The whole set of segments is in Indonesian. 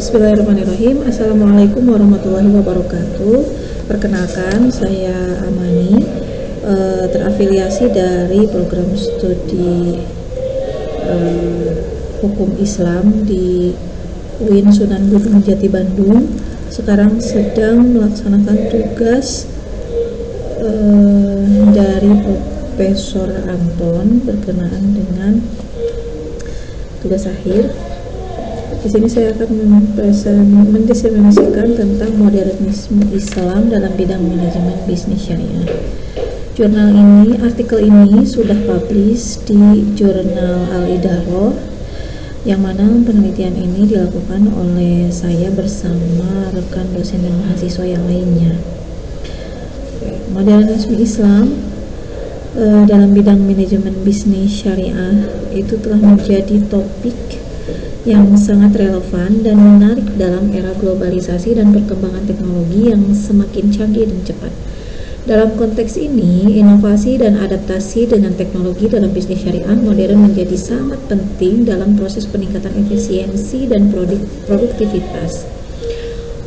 Bismillahirrahmanirrahim. Assalamualaikum warahmatullahi wabarakatuh. Perkenalkan, saya Amani, terafiliasi dari program studi hukum Islam di UIN Sunan Gunung Jati Bandung. Sekarang sedang melaksanakan tugas dari Profesor Anton berkenaan dengan tugas akhir. Di sini saya akan mendiseminasikan tentang modernisme Islam dalam bidang manajemen bisnis syariah. Artikel ini sudah publish di jurnal Al-Idaroh, yang mana penelitian ini dilakukan oleh saya bersama rekan dosen dan mahasiswa yang lainnya. Modernisme Islam dalam bidang manajemen bisnis syariah itu telah menjadi topik yang sangat relevan dan menarik dalam era globalisasi dan perkembangan teknologi yang semakin canggih dan cepat. Dalam konteks ini, inovasi dan adaptasi dengan teknologi dalam bisnis syariah modern menjadi sangat penting dalam proses peningkatan efisiensi dan produktivitas.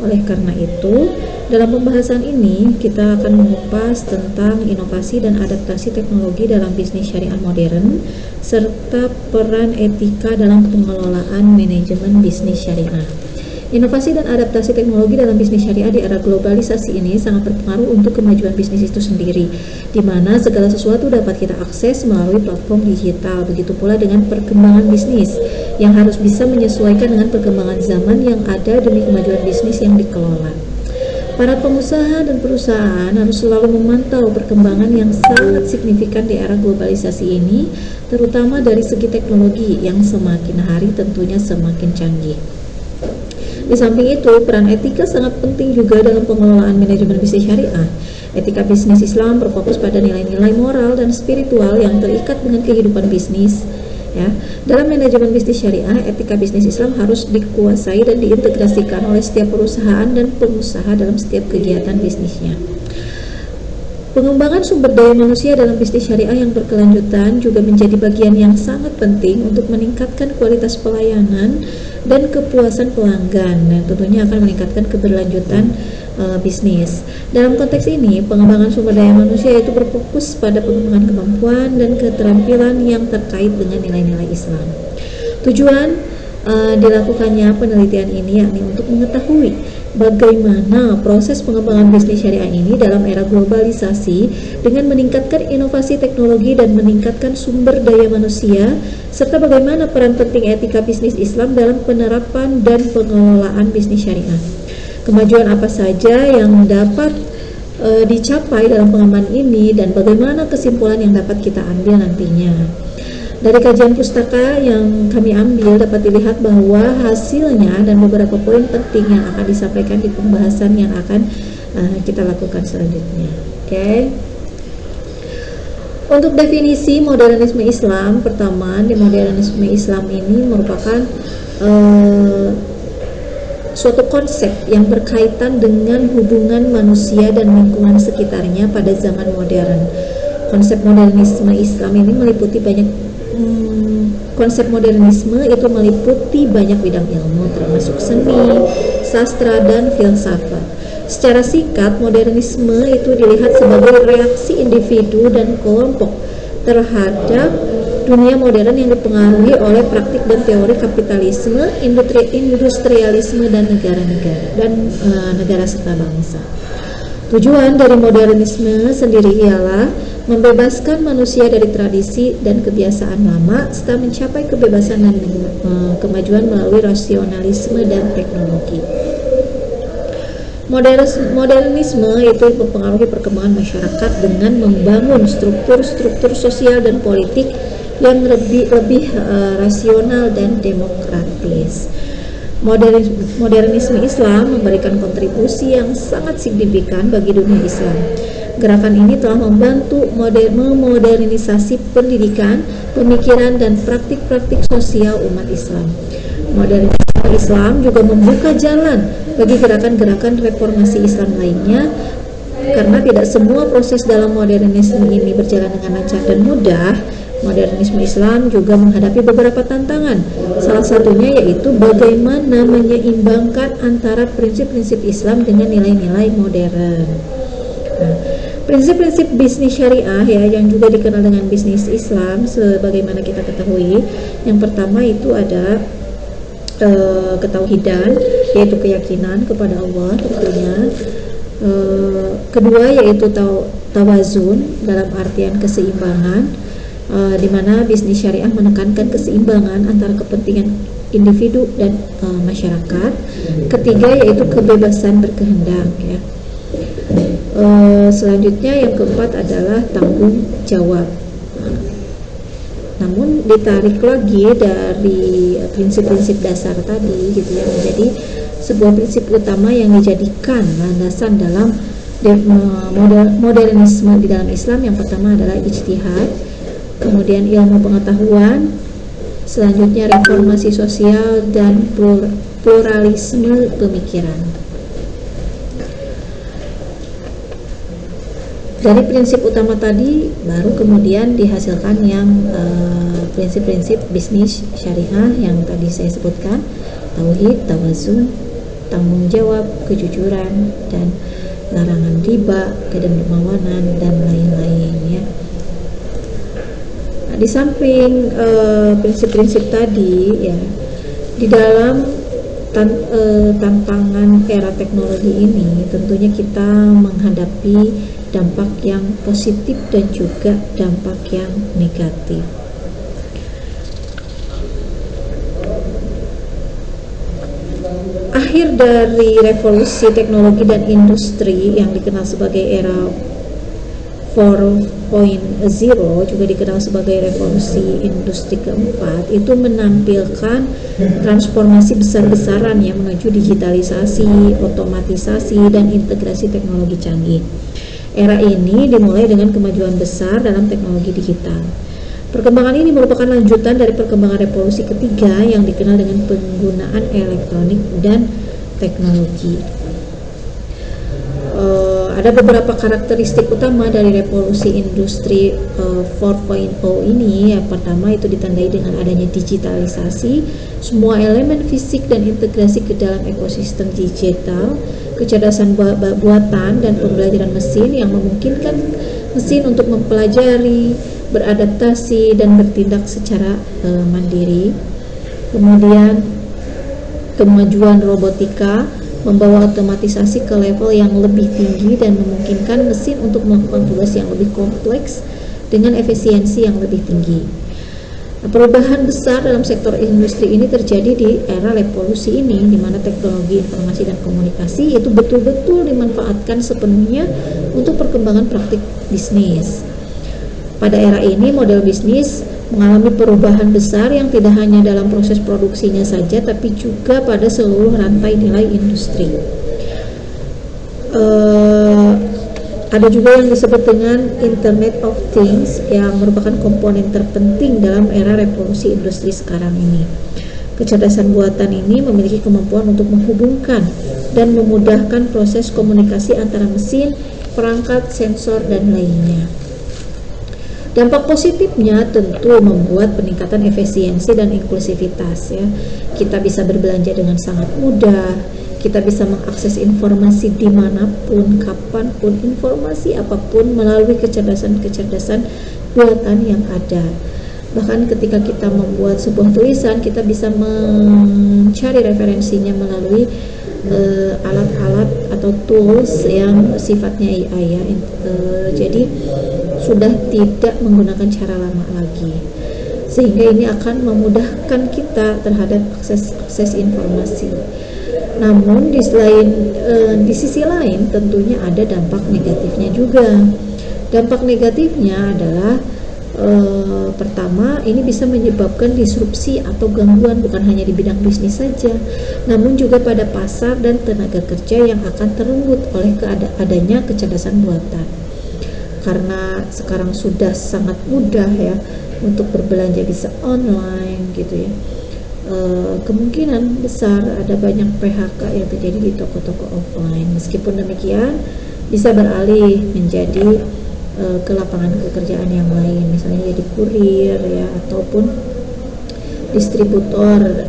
Oleh karena itu, dalam pembahasan ini kita akan mengupas tentang inovasi dan adaptasi teknologi dalam bisnis syariah modern serta peran etika dalam pengelolaan manajemen bisnis syariah. Inovasi dan adaptasi teknologi dalam bisnis syariah di era globalisasi ini sangat berpengaruh untuk kemajuan bisnis itu sendiri, di mana segala sesuatu dapat kita akses melalui platform digital. Begitu pula dengan perkembangan bisnis yang harus bisa menyesuaikan dengan perkembangan zaman yang ada demi kemajuan bisnis yang dikelola. Para pengusaha dan perusahaan harus selalu memantau perkembangan yang sangat signifikan di era globalisasi ini, terutama dari segi teknologi yang semakin hari tentunya semakin canggih. Di samping itu, peran etika sangat penting juga dalam pengelolaan manajemen bisnis syariah. Etika bisnis Islam berfokus pada nilai-nilai moral dan spiritual yang terikat dengan kehidupan bisnis. Dalam manajemen bisnis syariah, etika bisnis Islam harus dikuasai dan diintegrasikan oleh setiap perusahaan dan pengusaha dalam setiap kegiatan bisnisnya. Pengembangan sumber daya manusia dalam bisnis syariah yang berkelanjutan juga menjadi bagian yang sangat penting untuk meningkatkan kualitas pelayanan dan kepuasan pelanggan, dan tentunya akan meningkatkan keberlanjutan bisnis. Dalam konteks ini, pengembangan sumber daya manusia itu berfokus pada pengembangan kemampuan dan keterampilan yang terkait dengan nilai-nilai Islam. Tujuan dilakukannya penelitian ini yakni untuk mengetahui bagaimana proses pengembangan bisnis syariah ini dalam era globalisasi dengan meningkatkan inovasi teknologi dan meningkatkan sumber daya manusia, serta bagaimana peran penting etika bisnis Islam dalam penerapan dan pengelolaan bisnis syariah. Kemajuan apa saja yang dapat dicapai dalam pengembangan ini dan bagaimana kesimpulan yang dapat kita ambil nantinya. Dari kajian pustaka yang kami ambil dapat dilihat bahwa hasilnya dan beberapa poin penting yang akan disampaikan di pembahasan yang akan kita lakukan selanjutnya. Oke. Untuk definisi modernisme Islam, pertama, modernisme Islam ini merupakan suatu konsep yang berkaitan dengan hubungan manusia dan lingkungan sekitarnya pada zaman modern. Konsep modernisme Islam ini meliputi banyak bidang ilmu, termasuk seni, sastra, dan filsafat. Secara singkat, modernisme itu dilihat sebagai reaksi individu dan kelompok terhadap dunia modern yang dipengaruhi oleh praktik dan teori kapitalisme, industrialisme, dan negara serta bangsa. Tujuan dari modernisme sendiri ialah membebaskan manusia dari tradisi dan kebiasaan lama serta mencapai kebebasan dan kemajuan melalui rasionalisme dan teknologi. Modernisme itu mempengaruhi perkembangan masyarakat dengan membangun struktur-struktur sosial dan politik yang lebih rasional dan demokratis. Modernisme Islam memberikan kontribusi yang sangat signifikan bagi dunia Islam. Gerakan ini telah membantu memodernisasi pendidikan, pemikiran, dan praktik-praktik sosial umat Islam. Modernisme Islam juga membuka jalan bagi gerakan-gerakan reformasi Islam lainnya, karena tidak semua proses dalam modernisme ini berjalan dengan lancar dan mudah. Modernisme Islam juga menghadapi beberapa tantangan. Salah satunya yaitu bagaimana menyeimbangkan antara prinsip-prinsip Islam dengan nilai-nilai modern. Nah, prinsip-prinsip bisnis syariah ya yang juga dikenal dengan bisnis Islam sebagaimana kita ketahui, yang pertama itu ada ketauhidan, yaitu keyakinan kepada Allah tentunya. Kedua yaitu tawazun dalam artian keseimbangan, di mana bisnis syariah menekankan keseimbangan antara kepentingan individu dan masyarakat. Ketiga yaitu kebebasan berkehendak ya. Selanjutnya yang keempat adalah tanggung jawab. Namun ditarik lagi dari prinsip-prinsip dasar tadi gitu ya, menjadi sebuah prinsip utama yang dijadikan landasan dalam modernisme di dalam Islam. Yang pertama adalah ijtihad, kemudian ilmu pengetahuan, selanjutnya reformasi sosial dan pluralisme pemikiran. Dari prinsip utama tadi baru kemudian dihasilkan yang prinsip-prinsip bisnis syariah yang tadi saya sebutkan: tauhid, tawazun, tanggung jawab, kejujuran, dan larangan riba, kedermawanan, dan lain-lain ya. Nah, di samping prinsip-prinsip tadi ya, di dalam tantangan era teknologi ini tentunya kita menghadapi dampak yang positif dan juga dampak yang negatif. Akhir dari revolusi teknologi dan industri yang dikenal sebagai era 4.0, juga dikenal sebagai revolusi industri keempat, itu menampilkan transformasi besar-besaran yang menuju digitalisasi, otomatisasi, dan integrasi teknologi canggih. Era ini dimulai dengan kemajuan besar dalam teknologi digital. Perkembangan ini merupakan lanjutan dari perkembangan revolusi ketiga yang dikenal dengan penggunaan elektronik dan teknologi. Ada beberapa karakteristik utama dari revolusi industri 4.0 ini. Yang pertama itu ditandai dengan adanya digitalisasi, semua elemen fisik dan integrasi ke dalam ekosistem digital, kecerdasan buatan dan pembelajaran mesin yang memungkinkan mesin untuk mempelajari, beradaptasi, dan bertindak secara mandiri. Kemudian kemajuan robotika membawa otomatisasi ke level yang lebih tinggi dan memungkinkan mesin untuk melakukan tugas yang lebih kompleks dengan efisiensi yang lebih tinggi. Perubahan besar dalam sektor industri ini terjadi di era revolusi ini, di mana teknologi informasi dan komunikasi itu betul-betul dimanfaatkan sepenuhnya untuk perkembangan praktik bisnis. Pada era ini, model bisnis mengalami perubahan besar yang tidak hanya dalam proses produksinya saja, tapi juga pada seluruh rantai nilai industri. Ada juga yang disebut dengan Internet of Things yang merupakan komponen terpenting dalam era revolusi industri sekarang ini. Kecerdasan buatan ini memiliki kemampuan untuk menghubungkan dan memudahkan proses komunikasi antara mesin, perangkat, sensor, dan lainnya. Dampak positifnya tentu membuat peningkatan efisiensi dan inklusivitas ya. Kita bisa berbelanja dengan sangat mudah, kita bisa mengakses informasi dimanapun, kapanpun, informasi apapun melalui kecerdasan buatan yang ada. Bahkan ketika kita membuat sebuah tulisan, kita bisa mencari referensinya melalui alat-alat atau tools yang sifatnya AI ya. Jadi sudah tidak menggunakan cara lama lagi, sehingga ini akan memudahkan kita terhadap akses informasi. Namun di sisi lain tentunya ada dampak negatifnya juga. Dampak negatifnya adalah pertama, ini bisa menyebabkan disrupsi atau gangguan bukan hanya di bidang bisnis saja, namun juga pada pasar dan tenaga kerja yang akan terenggut oleh adanya kecerdasan buatan. Karena sekarang sudah sangat mudah ya untuk berbelanja, bisa online gitu ya. Kemungkinan besar ada banyak PHK yang terjadi di toko-toko offline. Meskipun demikian, bisa beralih menjadi ke lapangan pekerjaan yang lain, misalnya jadi kurir ya, ataupun distributor